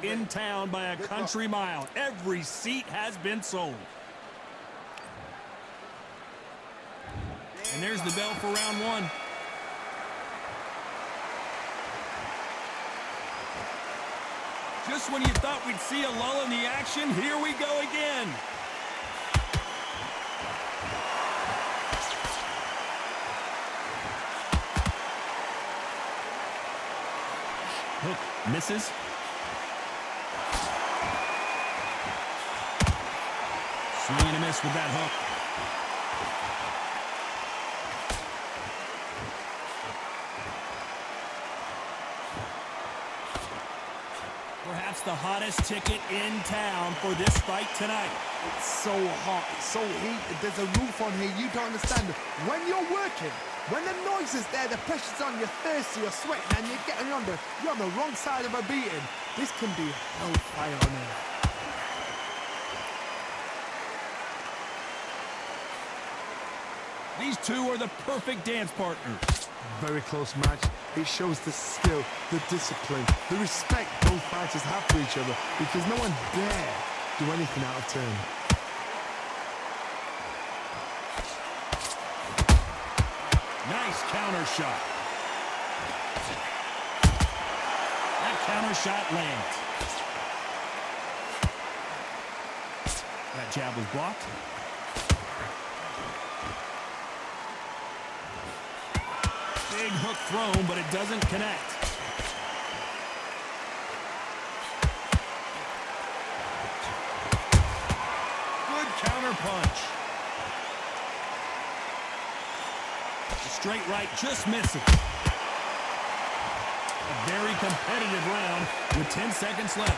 in town by a country mile. Every seat has been sold. And there's the bell for round one. Just when you thought we'd see a lull in the action, here we go again. Hook misses. Swing and a miss with that hook. Perhaps the hottest ticket in town for this fight tonight. It's so hot, it's so heated, there's a roof on here, you don't understand. When you're working, when the noise is there, the pressure's on, you're thirsty, you're sweating, and you're on the wrong side of a beating. This can be hellfire on here. These two are the perfect dance partners. Very close match. It shows the skill, the discipline, the respect both fighters have for each other, because no one dare do anything out of turn. Nice counter shot. That counter shot lands. That jab was blocked. Big hook thrown, but it doesn't connect. Good counter punch. The straight right just misses. A very competitive round with 10 seconds left.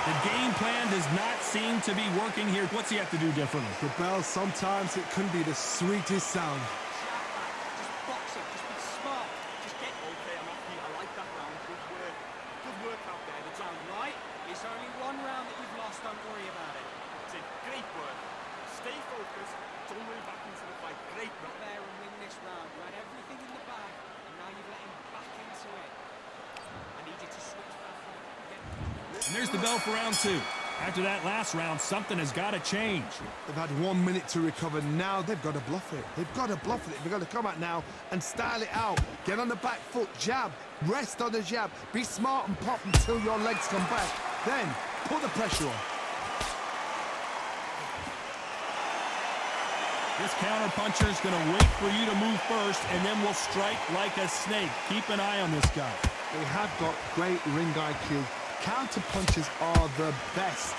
The game plan does not seem to be working here. What's he have to do differently? The bell, sometimes it can be the sweetest sound. Just box it, just be smart. Just get okay, I'm happy. I like that round. Good work. Good work out there. The round right. It's only one round that you've lost, don't worry about it. It's a great work. Stay focused. Don't worry back into the fight. Great run there and win this round. You had everything in the bag, and now you've let him back into it. I need you to switch back on. And there's the bell for round two. After that last round, something has got to change. They've had 1 minute to recover. Now they've got to bluff it. They've got to bluff it. They've got to come out now and style it out. Get on the back foot, jab, rest on the jab. Be smart and pop until your legs come back. Then put the pressure on. This counter puncher is going to wait for you to move first, and then will strike like a snake. Keep an eye on this guy. They have got great ring IQ. Counter punches are the best.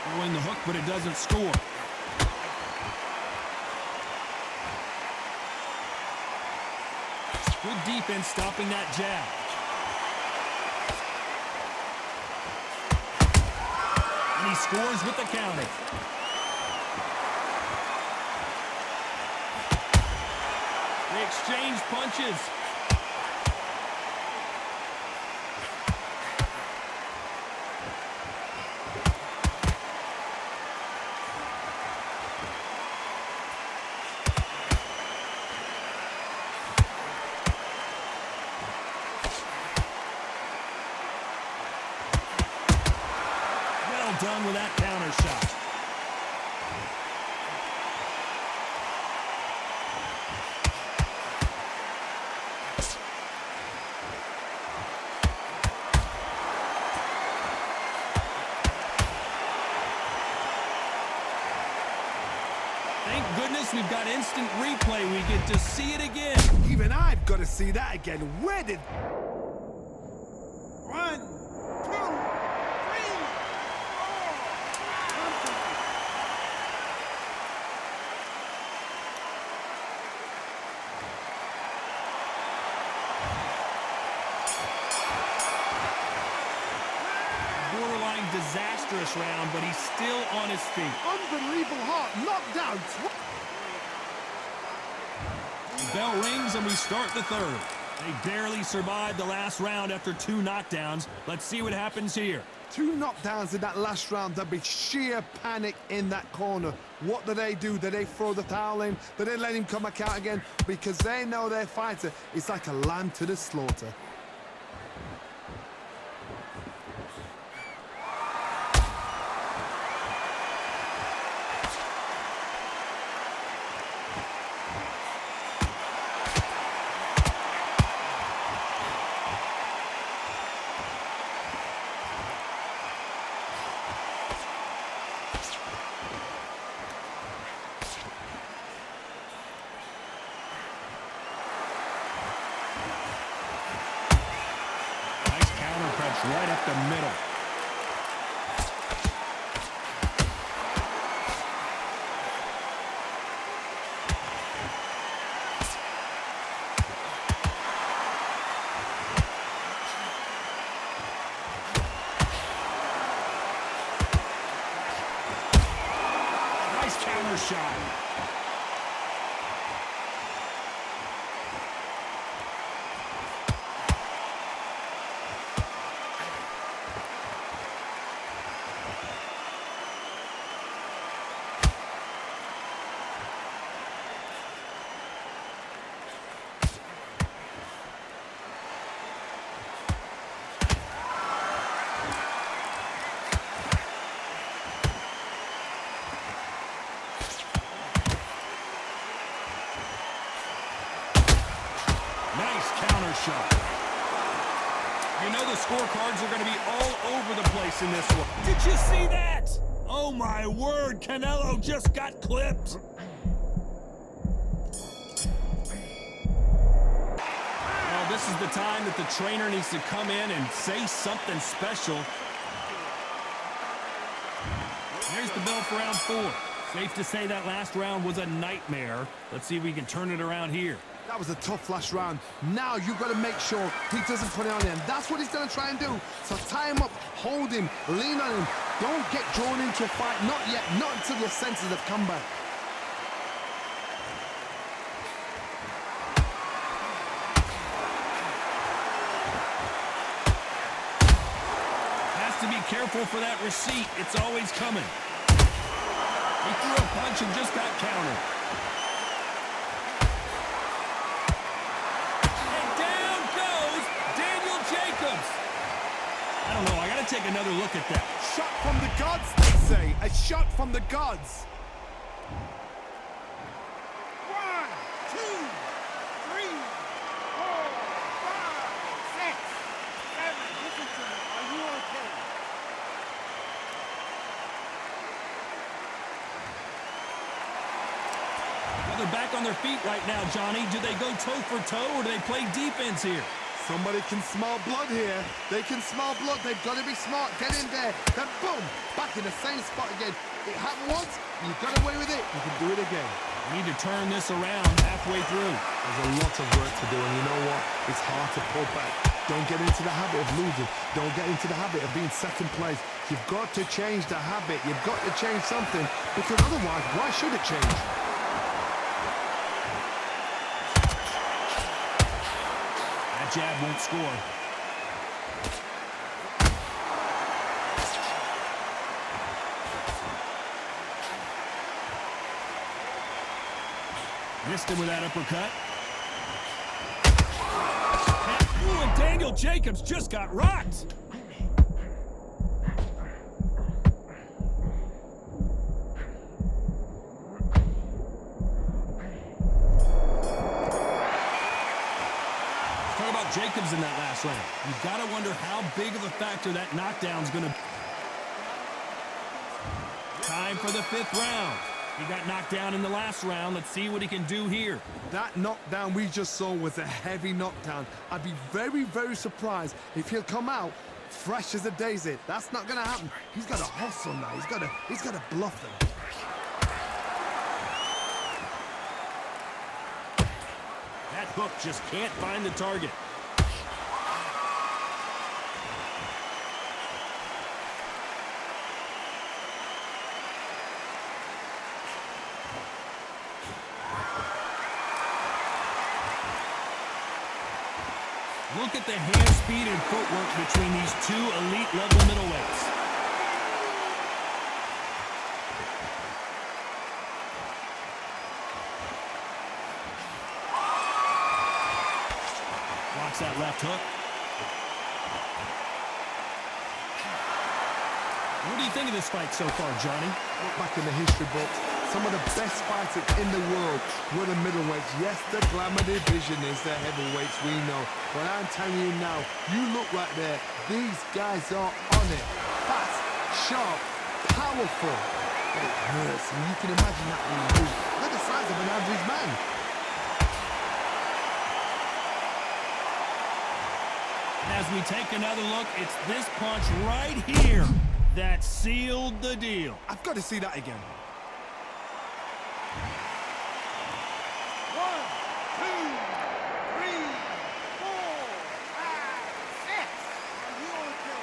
Throwing the hook, but it doesn't score. Good defense stopping that jab. And he scores with the counter. They exchange punches. Well done with that counter shot. Thank goodness we've got instant replay. We get to see it again. Even I've got to see that again. Where did... 1, 2, 3, 4. Borderline disastrous round, but he's still on his feet. Unbelievable heart, knocked out. The bell rings and we start the third. They barely survived the last round after 2 knockdowns. Let's see what happens here. 2 knockdowns in that last round. There'd be sheer panic in that corner. What do? Do they throw the towel in? Do they let him come back out again? Because they know their fighter is like a lamb to the slaughter. Right up the middle. Nice counter shot. Nice counter shot. You know the scorecards are going to be all over the place in this one. Did you see that? Oh my word, Canelo just got clipped. Well, this is the time that the trainer needs to come in and say something special. There's the bell for round 4. Safe to say that last round was a nightmare. Let's see if we can turn it around here. That was a tough last round. Now you've got to make sure he doesn't put it on him. That's what he's going to try and do. So tie him up, hold him, lean on him. Don't get drawn into a fight. Not yet. Not until your senses have come back. Has to be careful for that receipt. It's always coming. He threw a punch and just got countered. I don't know, I gotta take another look at that. Shot from the gods, they say. A shot from the gods. 1, 2, 3, 4, 5, 6, 7. Listen to me. Are you okay? Well, they're back on their feet right now, Johnny. Do they go toe for toe or do they play defense here? Somebody can smell blood here. They can smell blood. They've got to be smart. Get in there. Then boom, back in the same spot again. It happened once. You got away with it. You can do it again. We need to turn this around halfway through. There's a lot of work to do, and you know what? It's hard to pull back. Don't get into the habit of losing. Don't get into the habit of being second place. You've got to change the habit. You've got to change something, because otherwise, why should it change? Jab won't score. Missed him with that uppercut. Ooh, and Daniel Jacobs just got rocked. Jacobs in that last round. You've got to wonder how big of a factor that knockdown's going to be. Time for the 5th round. He got knocked down in the last round. Let's see what he can do here. That knockdown we just saw was a heavy knockdown. I'd be very, very surprised if he'll come out fresh as a daisy. That's not going to happen. He's got to hustle now. He's got to bluff them. That hook just can't find the target. Look at the hand speed and footwork between these two elite-level middleweights. Blocks that left hook. What do you think of this fight so far, Johnny? Look back in the history books. Some of the best fighters in the world were the middleweights. Yes, the glamour division is the heavyweights, we know. But I'm telling you now, you look right there. These guys are on it. Fast, sharp, powerful. But it hurts, and you can imagine that when you lose. They're the size of an average man. As we take another look, it's this punch right here that sealed the deal. I've got to see that again. 1, 2, 3, 4, 5, 6. And you okay?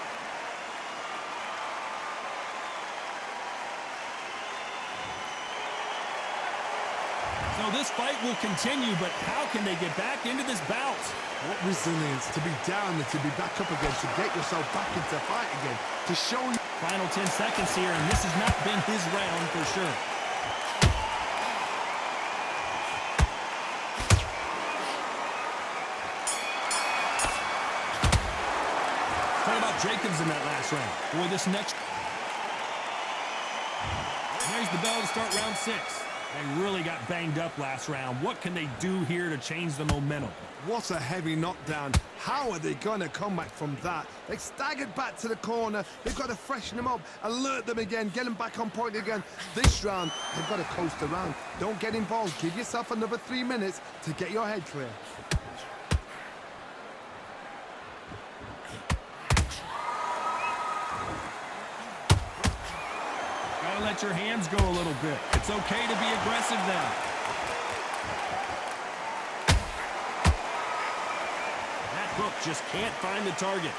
So this fight will continue, but how can they get back into this bout? What resilience to be down and to be back up again, to get yourself back into fight again, to show you. Final 10 seconds here, and this has not been his round for sure. What about Jacobs in that last round? Boy, this next... There's the bell to start round 6. They really got banged up last round. What can they do here to change the momentum? What a heavy knockdown. How are they going to come back from that? They staggered back to the corner. They've got to freshen them up, alert them again, get them back on point again. This round, they've got to coast around. Don't get involved. Give yourself another 3 minutes to get your head clear. Gotta let your hands go a little bit. It's okay to be aggressive now. That hook just can't find the target.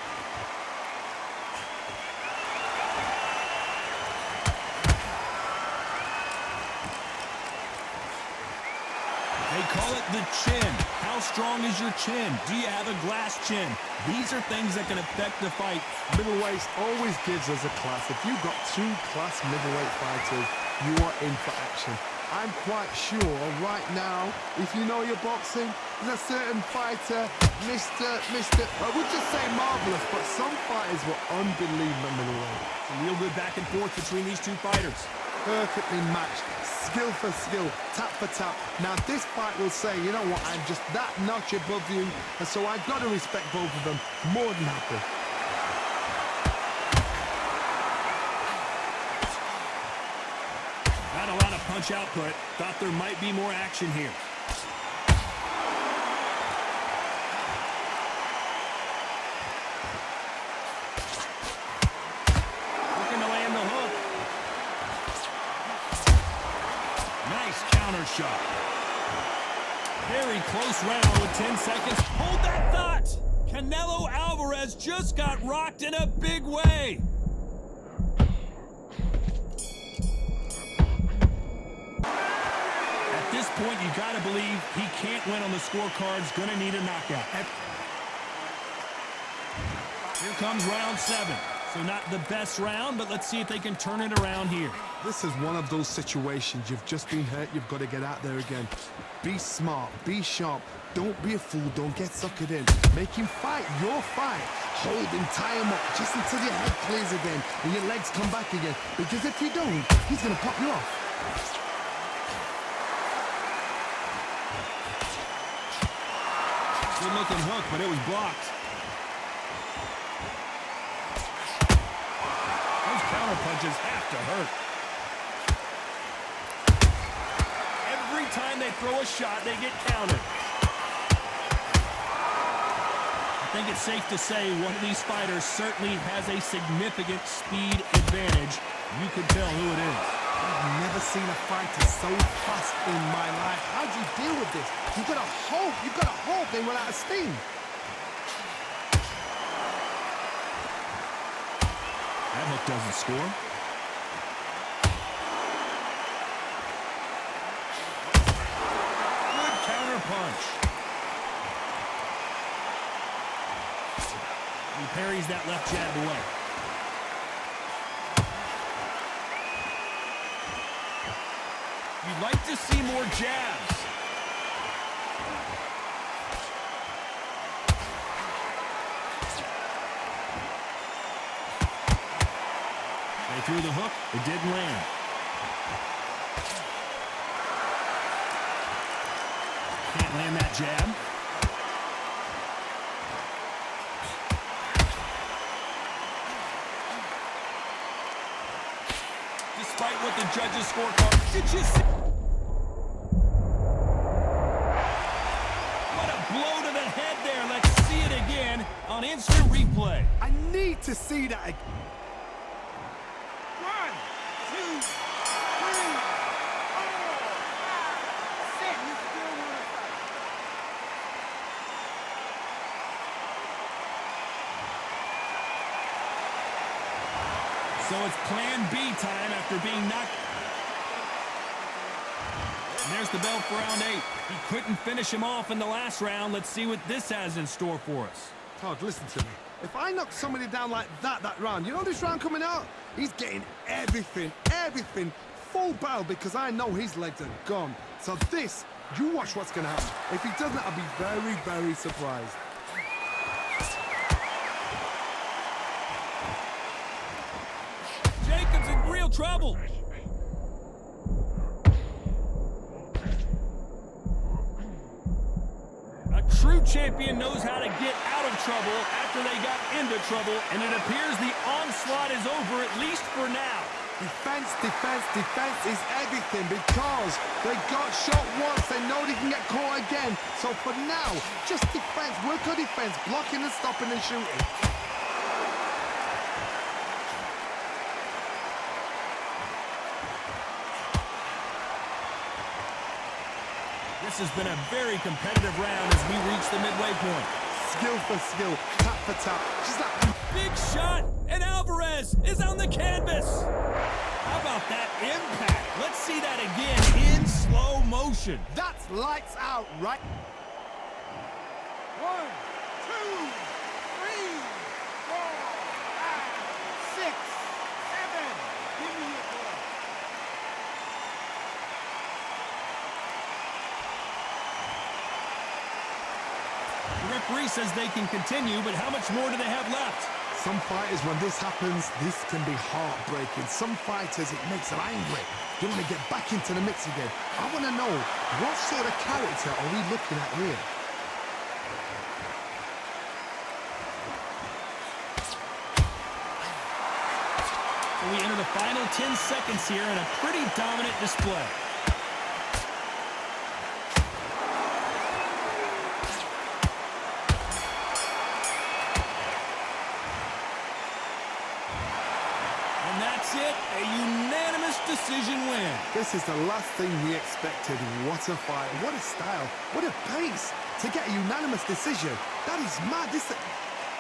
They call it the chin. How strong is your chin? Do you have a glass chin? These are things that can affect the fight. Middleweights always gives us a class. If you've got 2 class middleweight fighters, you are in for action. I'm quite sure right now, if you know your boxing, there's a certain fighter, I would just say marvelous, but some fighters were unbelievable middleweight. Some real good back and forth between these two fighters. Perfectly matched, skill for skill, tap for tap. Now this fight will say, you know what, I'm just that notch above you, and so I've got to respect both of them more than happy. Not a lot of punch output. Thought there might be more action here. Looking to land the hook. Nice counter shot. Very close round with 10 seconds. Hold that thought! Canelo Alvarez just got rocked in a big way. At this point, you gotta believe he can't win on the scorecards. Gonna need a knockout. Here comes round 7. So not the best round, but let's see if they can turn it around here. This is one of those situations. You've just been hurt. You've got to get out there again. Be smart. Be sharp. Don't be a fool. Don't get suckered in. Make him fight your fight. Hold him, tie him up, just until your head clears again and your legs come back again. Because if you don't, he's going to pop you off. Good looking hook, but it was blocked. Those counter punches have to hurt. Every time they throw a shot, they get countered. I think it's safe to say one of these fighters certainly has a significant speed advantage. You can tell who it is. I've never seen a fighter so fast in my life. How do you deal with this? You've got to hope they run out of steam. That hook doesn't score. Good counter punch. He parries that left jab away. You'd like to see more jabs. They threw the hook. It didn't land. Can't land that jab. Despite what the judges' scorecard, did you see? What a blow to the head there. Let's see it again on instant replay. I need to see that again. 1, 2, 3, 4, 5, 6. You still want to fight? So it's plan B time after being knocked. And there's the bell for round 8. He couldn't finish him off in the last round. Let's see what this has in store for us. Todd, listen to me. If I knock somebody down like that round, you know this round coming out? He's getting everything, full barrel because I know his legs are gone. So this, you watch what's going to happen. If he doesn't, I'll be very, very surprised. Jacob's in real trouble. A true champion knows how to get out of trouble after they got into trouble, and it appears the onslaught is over, at least for now. Defense is everything because they got shot once. They know they can get caught again. So for now, just defense, work on defense, blocking and stopping and shooting. This has been a very competitive round as we reach the midway point. Skill for skill, tap for tap. Just like Big shot, and Alvarez is on the canvas. How about that impact? Let's see that again in slow motion. that's lights out, right? 1, 2, 3, 4, 5, 6, 7. Give me your blood. The referee says they can continue, but how much more do they have left? Some fighters, when this happens, this can be heartbreaking. Some fighters, it makes them angry. They want to get back into the mix again. I want to know, what sort of character are we looking at here? So we enter the final 10 seconds here in a pretty dominant display. And that's it, a unanimous decision win. This is the last thing we expected. What a fight, what a style, what a pace to get a unanimous decision. That is mad.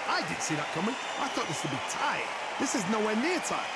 I didn't see that coming. I thought this would be tight. This is nowhere near tight.